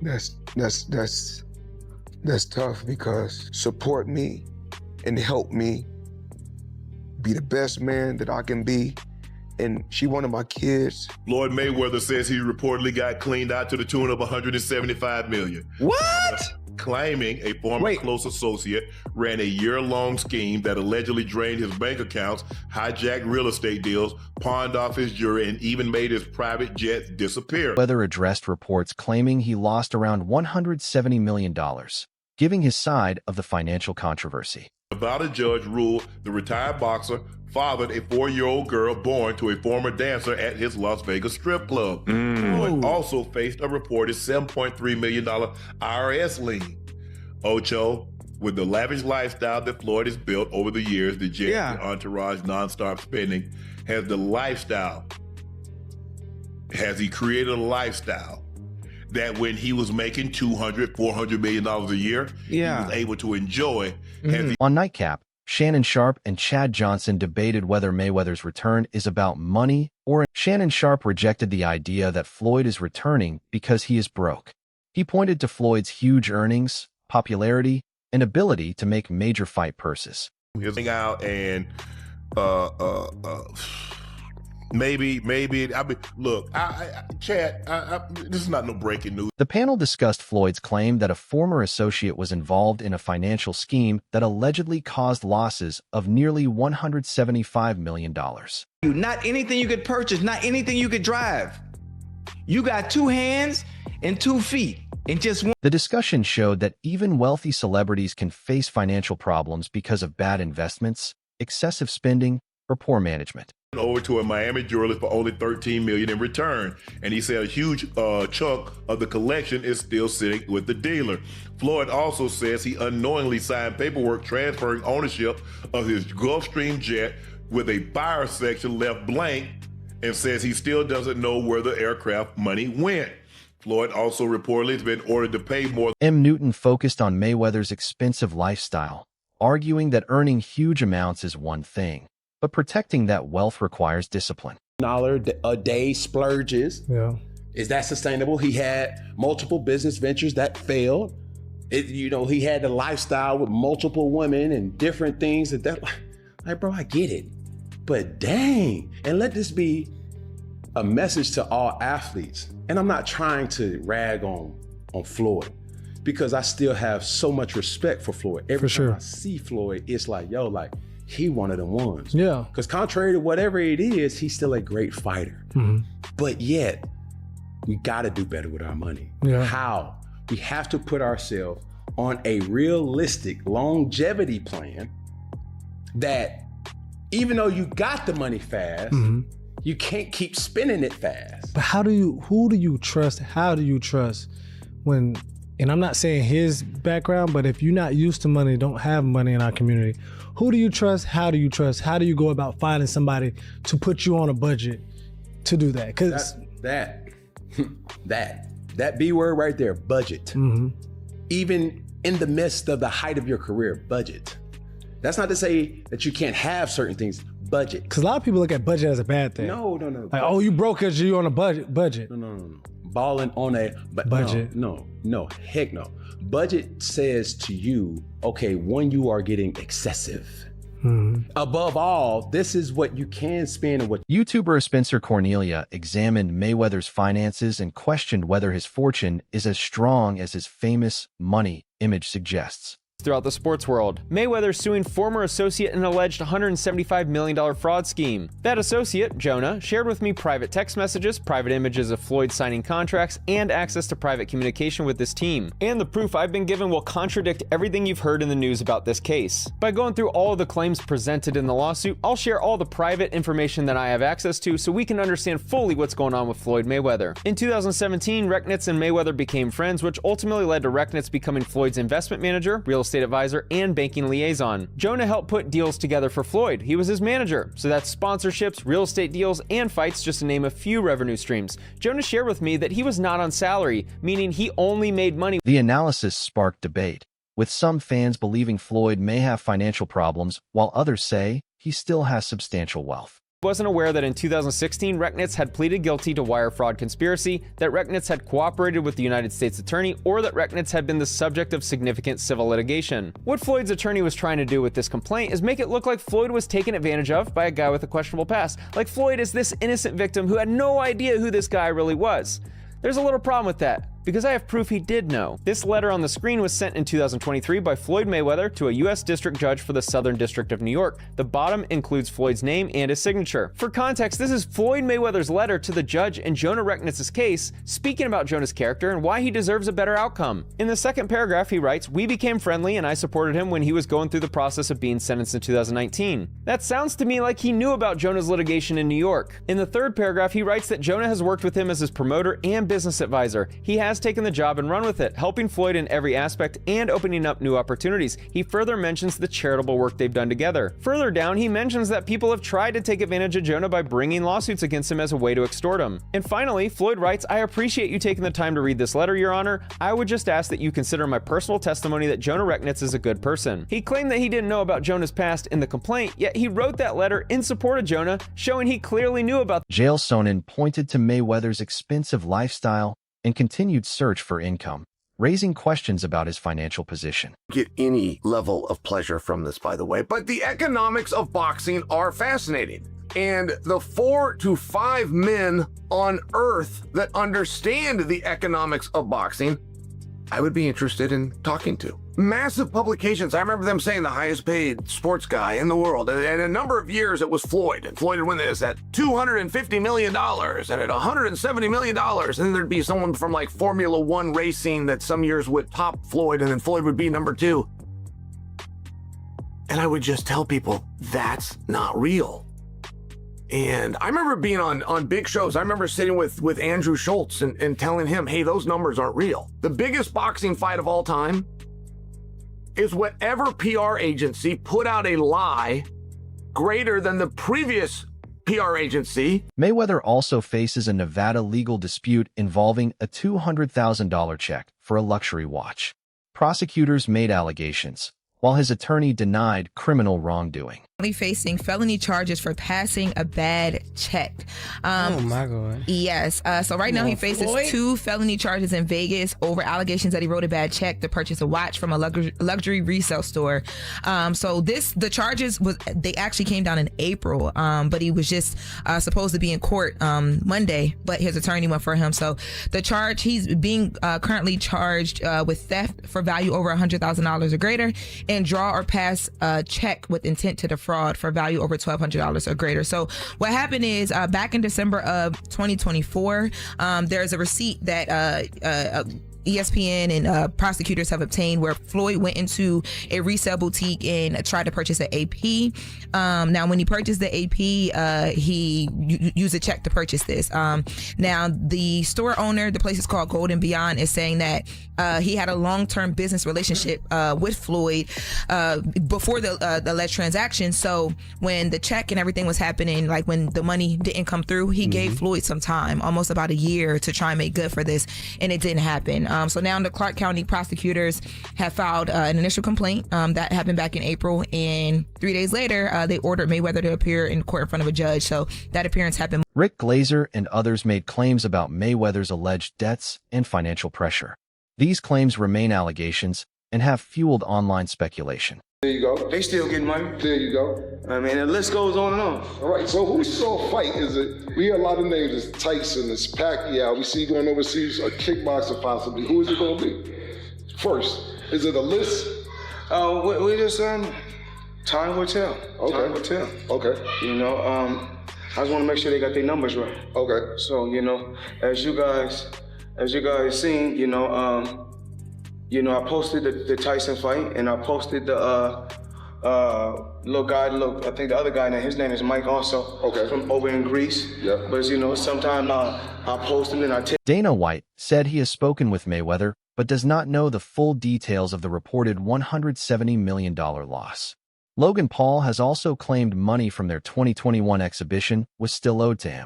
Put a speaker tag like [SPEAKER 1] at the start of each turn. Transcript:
[SPEAKER 1] That's tough because support me and help me be the best man that I can be. And she one of my kids.
[SPEAKER 2] Floyd Mayweather says he reportedly got cleaned out to the tune of $175 million.
[SPEAKER 3] What?
[SPEAKER 2] Claiming a former close associate ran a year-long scheme that allegedly drained his bank accounts, hijacked real estate deals, pawned off his jewelry, and even made his private jets disappear.
[SPEAKER 4] Mayweather addressed reports claiming he lost around $170 million, giving his side of the financial controversy.
[SPEAKER 2] Nevada judge ruled the retired boxer fathered a 4-year-old girl born to a former dancer at his Las Vegas strip club. Floyd also faced a reported $7.3 million IRS lien. Ocho, with the lavish lifestyle that Floyd has built over the years, the jet, the entourage, nonstop spending, has he created a lifestyle that when he was making $200-400 million a year, he was able to enjoy.
[SPEAKER 4] On Nightcap, Shannon Sharpe and Chad Johnson debated whether Mayweather's return is about money or Shannon Sharpe rejected the idea that Floyd is returning because he is broke. He pointed to Floyd's huge earnings, popularity, and ability to make major fight purses.
[SPEAKER 2] He's out and maybe. I mean, look, Chad, this is not no breaking news.
[SPEAKER 4] The panel discussed Floyd's claim that a former associate was involved in a financial scheme that allegedly caused losses of nearly $175 million.
[SPEAKER 3] Not anything you could purchase, not anything you could drive. You got 2 hands and 2 feet and just one.
[SPEAKER 4] The discussion showed that even wealthy celebrities can face financial problems because of bad investments, excessive spending, or poor management.
[SPEAKER 2] Over to a Miami jeweler for only $13 million in return, and he said a huge chunk of the collection is still sitting with the dealer. Floyd also says he unknowingly signed paperwork transferring ownership of his Gulfstream jet with a buyer section left blank, and says he still doesn't know where the aircraft money went. Floyd also reportedly has been ordered to pay more.
[SPEAKER 4] M. Newton focused on Mayweather's expensive lifestyle, arguing that earning huge amounts is one thing, but protecting that wealth requires discipline.
[SPEAKER 5] A day splurges. Yeah. Is that sustainable? He had multiple business ventures that failed. He had the lifestyle with multiple women and different things like, bro, I get it. But dang, and let this be a message to all athletes. And I'm not trying to rag on Floyd, because I still have so much respect for Floyd. Every time I see Floyd, it's like, he one of the ones. Yeah. Because contrary to whatever it is, he's still a great fighter. But yet, we gotta do better with our money. Yeah. How? We have to put ourselves on a realistic longevity plan that even though you got the money fast, you can't keep spending it fast.
[SPEAKER 6] But who do you trust? How do you trust when, and I'm not saying his background, but if you're not used to money, don't have money in our community, who do you trust? How do you trust? How do you go about finding somebody to put you on a budget to do that? Because
[SPEAKER 5] that B word right there, budget. Even in the midst of the height of your career, budget. That's not to say that you can't have certain things, budget.
[SPEAKER 6] Because a lot of people look at budget as a bad thing.
[SPEAKER 5] No.
[SPEAKER 6] Like, oh, you broke because you're on a budget.
[SPEAKER 5] No. Balling on a budget. No, heck no. Budget says to you, okay, when you are getting excessive. Above all, this is what you can spend and what.
[SPEAKER 4] YouTuber Spencer Cornelia examined Mayweather's finances and questioned whether his fortune is as strong as his famous money image suggests.
[SPEAKER 7] Throughout the sports world, Mayweather suing former associate in an alleged $175 million fraud scheme. That associate, Jonah, shared with me private text messages, private images of Floyd signing contracts, and access to private communication with this team. And the proof I've been given will contradict everything you've heard in the news about this case. By going through all of the claims presented in the lawsuit, I'll share all the private information that I have access to so we can understand fully what's going on with Floyd Mayweather. In 2017, Rechnitz and Mayweather became friends, which ultimately led to Rechnitz becoming Floyd's investment manager, real estate advisor, and banking liaison. Jonah helped put deals together for Floyd. He was his manager. So that's sponsorships, real estate deals, and fights, just to name a few revenue streams. Jonah shared with me that he was not on salary, meaning he only made money.
[SPEAKER 4] The analysis sparked debate, with some fans believing Floyd may have financial problems, while others say he still has substantial wealth.
[SPEAKER 7] Wasn't aware that in 2016, Rechnitz had pleaded guilty to wire fraud conspiracy, that Rechnitz had cooperated with the United States attorney, or that Rechnitz had been the subject of significant civil litigation. What Floyd's attorney was trying to do with this complaint is make it look like Floyd was taken advantage of by a guy with a questionable past, like Floyd is this innocent victim who had no idea who this guy really was. There's a little problem with that, because I have proof he did know. This letter on the screen was sent in 2023 by Floyd Mayweather to a U.S. District Judge for the Southern District of New York. The bottom includes Floyd's name and his signature. For context, this is Floyd Mayweather's letter to the judge in Jonah Rechnitz's case, speaking about Jonah's character and why he deserves a better outcome. In the second paragraph, he writes, "We became friendly and I supported him when he was going through the process of being sentenced in 2019. That sounds to me like he knew about Jonah's litigation in New York." In the third paragraph, he writes that Jonah has worked with him as his promoter and business advisor. He has taken the job and run with it, helping Floyd in every aspect and opening up new opportunities. He further mentions the charitable work they've done together. Further down, he mentions that people have tried to take advantage of Jonah by bringing lawsuits against him as a way to extort him. And finally, Floyd writes, "I appreciate you taking the time to read this letter, Your Honor. I would just ask that you consider my personal testimony that Jonah Rechnitz is a good person." He claimed that he didn't know about Jonah's past in the complaint, yet he wrote that letter in support of Jonah, showing he clearly knew about.
[SPEAKER 4] Jail Sonnen pointed to Mayweather's expensive lifestyle and continued search for income, raising questions about his financial position.
[SPEAKER 8] Get any level of pleasure from this, by the way, but the economics of boxing are fascinating. And the 4 to 5 men on earth that understand the economics of boxing, I would be interested in talking to. Massive publications. I remember them saying the highest paid sports guy in the world. And a number of years it was Floyd. And Floyd would win this at $250 million and at $170 million. And then there'd be someone from like Formula One racing that some years would top Floyd, and then Floyd would be number 2. And I would just tell people, that's not real. And I remember being on big shows. I remember sitting with Andrew Schultz and telling him, hey, those numbers aren't real. The biggest boxing fight of all time is whatever PR agency put out a lie greater than the previous PR agency.
[SPEAKER 4] Mayweather also faces a Nevada legal dispute involving a $200,000 check for a luxury watch. Prosecutors made allegations, while his attorney denied criminal wrongdoing.
[SPEAKER 9] Facing felony charges for passing a bad check.
[SPEAKER 6] Oh my God.
[SPEAKER 9] Yes. So right now he faces
[SPEAKER 6] Floyd?
[SPEAKER 9] 2 felony charges in Vegas over allegations that he wrote a bad check to purchase a watch from a luxury resale store. So the charges they actually came down in April, but he was just supposed to be in court Monday, but his attorney went for him. So the charge, he's being currently charged with theft for value over $100,000 or greater, and draw or pass a check with intent to defraud for value over $1,200 or greater. So what happened is back in December of 2024, there's a receipt that ESPN and prosecutors have obtained where Floyd went into a resale boutique and tried to purchase an AP. Now, when he purchased the AP, he used a check to purchase this. Now, the store owner, the place is called Golden Beyond, is saying that he had a long-term business relationship with Floyd before the alleged transaction. So when the check and everything was happening, like when the money didn't come through, he gave Floyd some time, almost about a year, to try and make good for this, and it didn't happen. So now the Clark County prosecutors have filed an initial complaint that happened back in April, and 3 days later, they ordered Mayweather to appear in court in front of a judge. So that appearance happened.
[SPEAKER 4] Rick Glazer and others made claims about Mayweather's alleged debts and financial pressure. These claims remain allegations and have fueled online speculation.
[SPEAKER 1] There you go.
[SPEAKER 10] They still getting money.
[SPEAKER 1] There you go.
[SPEAKER 10] I mean, the list goes on and on.
[SPEAKER 1] All right, so who saw fight? Is it, we hear a lot of names, it's Tyson, it's Pacquiao, we see you going overseas, a kickboxer possibly. Who is it going to be? First, is it a list?
[SPEAKER 10] We just, time will tell.
[SPEAKER 1] Okay.
[SPEAKER 10] Time will tell.
[SPEAKER 1] Okay.
[SPEAKER 10] You know, I just want to make sure they got their numbers right.
[SPEAKER 1] Okay.
[SPEAKER 10] So, you know, as you guys seen, I posted the Tyson fight, and I posted the little guy, I think the other guy, his name is Mike also.
[SPEAKER 1] Okay.
[SPEAKER 10] From over in Greece.
[SPEAKER 1] Yeah.
[SPEAKER 10] But, sometimes I post him and I take.
[SPEAKER 4] Dana White said he has spoken with Mayweather, but does not know the full details of the reported $170 million loss. Logan Paul has also claimed money from their 2021 exhibition was still owed to him.